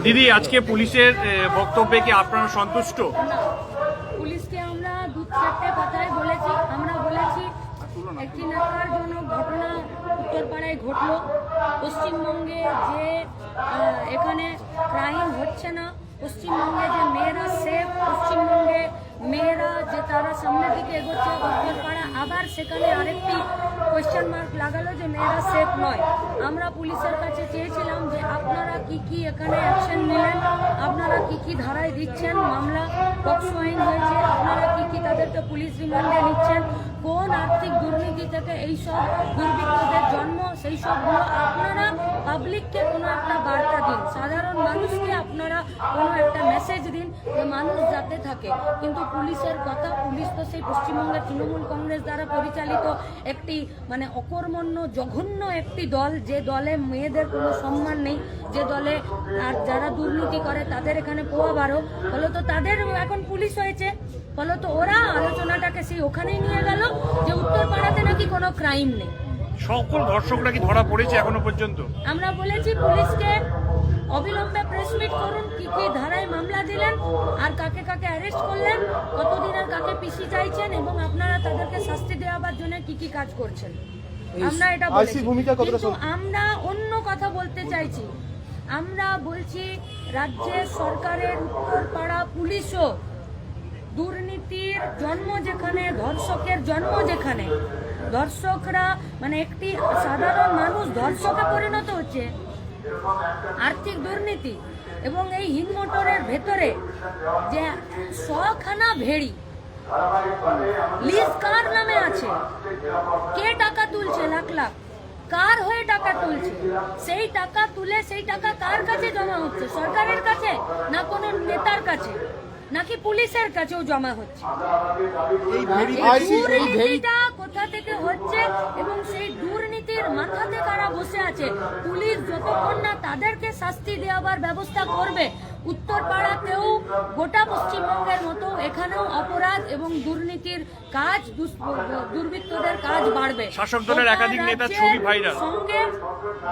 দিদি, আজকে পুলিশের বক্তব্যে কি আপনারা সন্তুষ্ট? পুলিশকে আমরা দু চারটে কথাই বলেছি। আমরা বলেছি একটি ন্যাক্কারজনক ঘটনা উত্তরপাড়ায় ঘটলো। পশ্চিমবঙ্গে যে এখানে ক্রাইম হচ্ছে না, পশ্চিমবঙ্গে যে মেয়েরা সেফ, পশ্চিমবঙ্গে মেয়েরা যে তারা সামনের দিকে এগোচ্ছে, উত্তরপাড়া আবার সেখানে আরেকটি কোয়েশ্চেন মার্ক লাগালো যে মেয়েরা সেফ নয়। আমরা পুলিশের কাছে চেয়েছিলাম যে আপনারা কি এখানে অ্যাকশন নিলেন, আপনারা কি ধারায় দিচ্ছেন, মামলা পক্সো আইন হয়েছে, আপনারা কি তাদেরকে পুলিশ রিমান্ডে নিচ্ছেন, কোন আর্থিক দুর্নীতি থেকে এইসব দুর্বৃত্তদের জন্ম, সেই সবগুলো আপনারা পাবলিককে কোনো একটা বার্তা দিন, সাধারণ মানুষকে আপনারা কোনো একটা মেসেজ দিন যে মানুষ যাতে থাকে। কিন্তু পুলিশের কথা, পুলিশ তো সেই পশ্চিমবঙ্গের তৃণমূল কংগ্রেস দ্বারা পরিচালিত একটি মানে অকর্মণ্য জঘন্য একটি দল, যে দলে মেয়েদের কোনো সম্মান নেই, যে দলে আর যারা দুর্নীতি করে তাদের এখানে পোয়া বারো, ফলত তাদের এখন পুলিশ হয়েছে, ফলত ওরা আলোচনাটাকে সেই ওখানেই নিয়ে গেল যে উত্তরপাড়াতে নাকি কোনো ক্রাইম নেই। সকল ধর্ষকরা কি ধরা পড়েছে এখনো পর্যন্ত? আমরা বলেছি পুলিশকে অবিলম্বে প্রেস মিট করুন, কি ধারায় মামলা দিলেন, আর কাকে অ্যারেস্ট করলেন, কতদিনের কাকে পিসি চাইছেন, এবং আপনারা তাদেরকে শাস্তি দেওয়ার জন্য কি কাজ করছেন। আমরা এটা বলেছি, কিন্তু আমরা অন্য কথা বলতে চাইছি। আমরা বলছি রাজ্যের সরকারের উত্তরপাড়া পুলিশও দুর্নীতির জন্ম যেখানে, ধর্ষকের জন্ম যেখানে, ধর্ষকরা মানে একটি সাধারণ মানুষ ধর্ষকে পরিণত হচ্ছে, আর্থিক দুর্নীতি এবং এই হিন্দমোটরের ভেতরে যে 100খানা ভেড়ি লিজ কার নামে আছে, কে টাকা তুলছে লাখ লাখ, কার হয়ে টাকা তুলছে, সেই টাকা তুলে সেই টাকা কার কাছে জমা হচ্ছে, সরকারের কাছে না কোনো নেতার কাছে, নাকি পুলিশের কাছেও জমা হচ্ছে। এই দুর্নীতিটা কোথা থেকে হচ্ছে এবং সেই দুর্নীতির মাথাতে কারা বসে আছে, পুলিশ যতক্ষণ না তাদেরকে শাস্তি দেওয়ার ব্যবস্থা করবে, উত্তরপাড়াতেও গোটা পশ্চিমবঙ্গের মতো এখানেও অপরাধ এবং দুর্নীতির কাজ, দুর্বৃত্তদের কাজ বাড়বে। শাসক দলের একাধিক নেতার ছবি ভাইরাল। সঙ্গে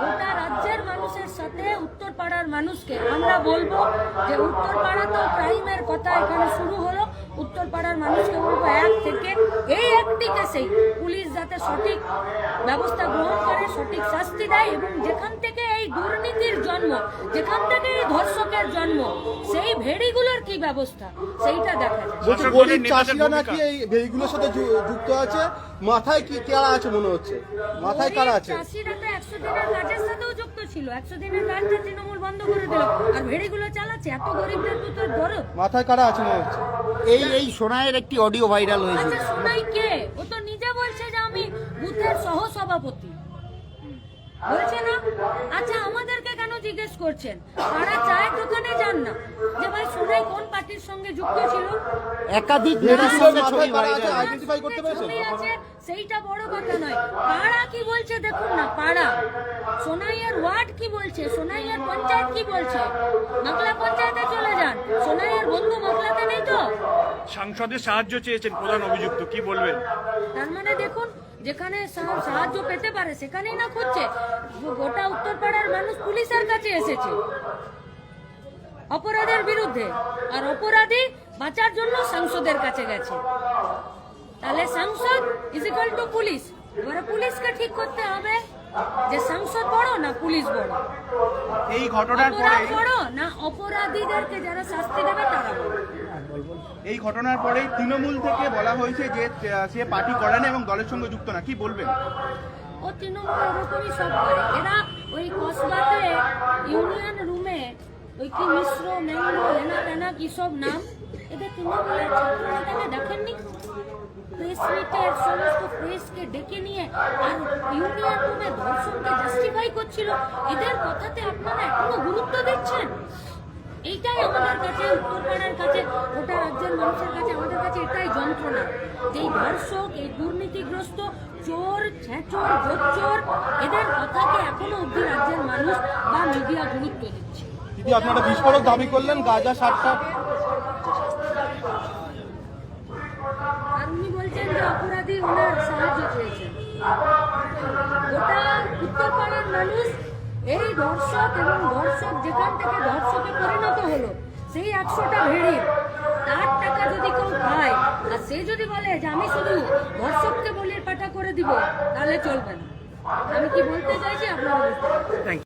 গোটা রাজ্যের মানুষের সাথে উত্তরপাড়ার মানুষকে আমরা বলবো যে উত্তরপাড়াতেও ক্রাইমের কথা এখানে শুরু হলো, উত্তরপাড়ার মানুষকে বলবো এক থেকে এই একটি কেসেই পুলিশ যাতে সঠিক ব্যবস্থা গ্রহণ করে, সঠিক শাস্তি দেয়, এবং যেখান থেকে এই দুর্নীতির জন্ম, যেখান থেকে এই ধর্ষকের জন্ম, সেই ভেড়িগুলোর কি ব্যবস্থা সেইটা দেখা যায়। গরিব চাষিরা নাকি এই ভেড়িগুলোর সাথে যুক্ত আছে, মাথায় কি কারা আছে মনে হচ্ছে, মাথায় কারা আছে? চাষিরা তো 100 দিনের কাজের সাথেও যুক্ত ছিল, 100 দিনের কাজটা তৃণমূল বন্ধ করে দিল, আর ভেড়িগুলো চালাচ্ছে, এত গরিবদের তো ধরো মাথায় কারা আছে মনে হচ্ছে। এই সোনাইয়ের একটি অডিও ভাইরাল হয়েছে। আচ্ছা, সোনাই কে? ও তো নিজে বলছে যে আমি বুথের সহ সভাপতি, বলছে না? আচ্ছা, আমাদেরকে কেন জিজ্ঞেস করছেন? তারা চায় দোকানে যান না যে ভাই সোনাই কোন পার্টির সঙ্গে যুক্ত ছিল, একাধিক নেতার সঙ্গে ছবি ভাইরাল আইডেন্টিফাই করতে পেরেছেন? আছে, সেইটা বড় কথা নয়। পাড়া কি বলছে দেখুন না, পাড়া সোনাইয়ের ওয়ার্ড কি বলছে, সোনাইয়ের পঞ্চায়েত কি বলছে, মাকলা পঞ্চায়েতে চলে যান, সোনাইয়ের বন্ধু মাকলাতে নেই তো। সাংসদের সাহায্য চেয়েছেন প্রধান অভিযুক্ত, কি বলবেন? তার মানে দেখুন, যেখানে সাহায্য পেতে পারে সেখানেই না খুঁজছে। গোটা উত্তরপাড়ার মানুষ পুলিশের কাছে এসেছে অপরাধের বিরুদ্ধে, আর অপরাধী বাঁচার জন্য সাংসদের কাছে গেছে। তাহলে সাংসদ ইজ ইকুয়াল টু পুলিশ। এবারে পুলিশকে ঠিক করতে হবে যে সাংসদ বড় না পুলিশ বড়, এই ঘটনার পরে বড় না অপরাধীদেরকে যারা শাস্তি দেবে তারা বড়। এই ঘটনার পরে তৃণমূল থেকে বলা হয়েছে যে সে পার্টি করে না এবং দলের সঙ্গে যুক্ত না, কি বলবেন? ও তৃণমূল এরকমই সব করে। এরা ওই কসবাতে ইউনিয়ন রুমে ওই কি মিশ্র ম্যাঙ্গো হেনা তেনা কি সব নাম, এদের তৃণমূলের ছাত্রনেতাকে দেখেননি? প্রেস মিটে সমস্ত প্রেসকে ডেকে নিয়ে আর ইউনিয়ন রুমে ধর্ষণকে জাস্টিফাই করছিল। এদের কথাতে আপনারা এখনো গুরুত্ব দিচ্ছেন? এইটাই আমাদের কাছে, উত্তরপাড়ার কাছে, গোটা রাজ্যের মানুষের কাছে, আমাদের কাছে এটাই যন্ত্রণা যে এই ধর্ষক, এই দুর্নীতিগ্রস্ত চোর, ছেঁচোর, গোচ্চোর, এদের কথাকে এখনো অব্দি রাজ্যের মানুষ বা মিডিয়া গুরুত্ব দিচ্ছে। দিদি, আপনারা বিস্ফোরক দাবি করলেন, গাঁজা 60টা, আর উনি বলছেন যে অপরাধী ওনার সাহায্য চেয়েছেন। গোটা উত্তরপাড়ার মানুষ এই ধর্ষক এবং ধর্ষক যেখান থেকে সেই 100টা ভেড়ির তার টাকা যদি কেউ খায় আর সে যদি বলে যে আমি শুধু ধর্ষককে বলির পাঠা করে দিব, তাহলে চলবে না। আমি কি বলতে চাইছি আপনারা বুঝতে পারছেন। থ্যাংক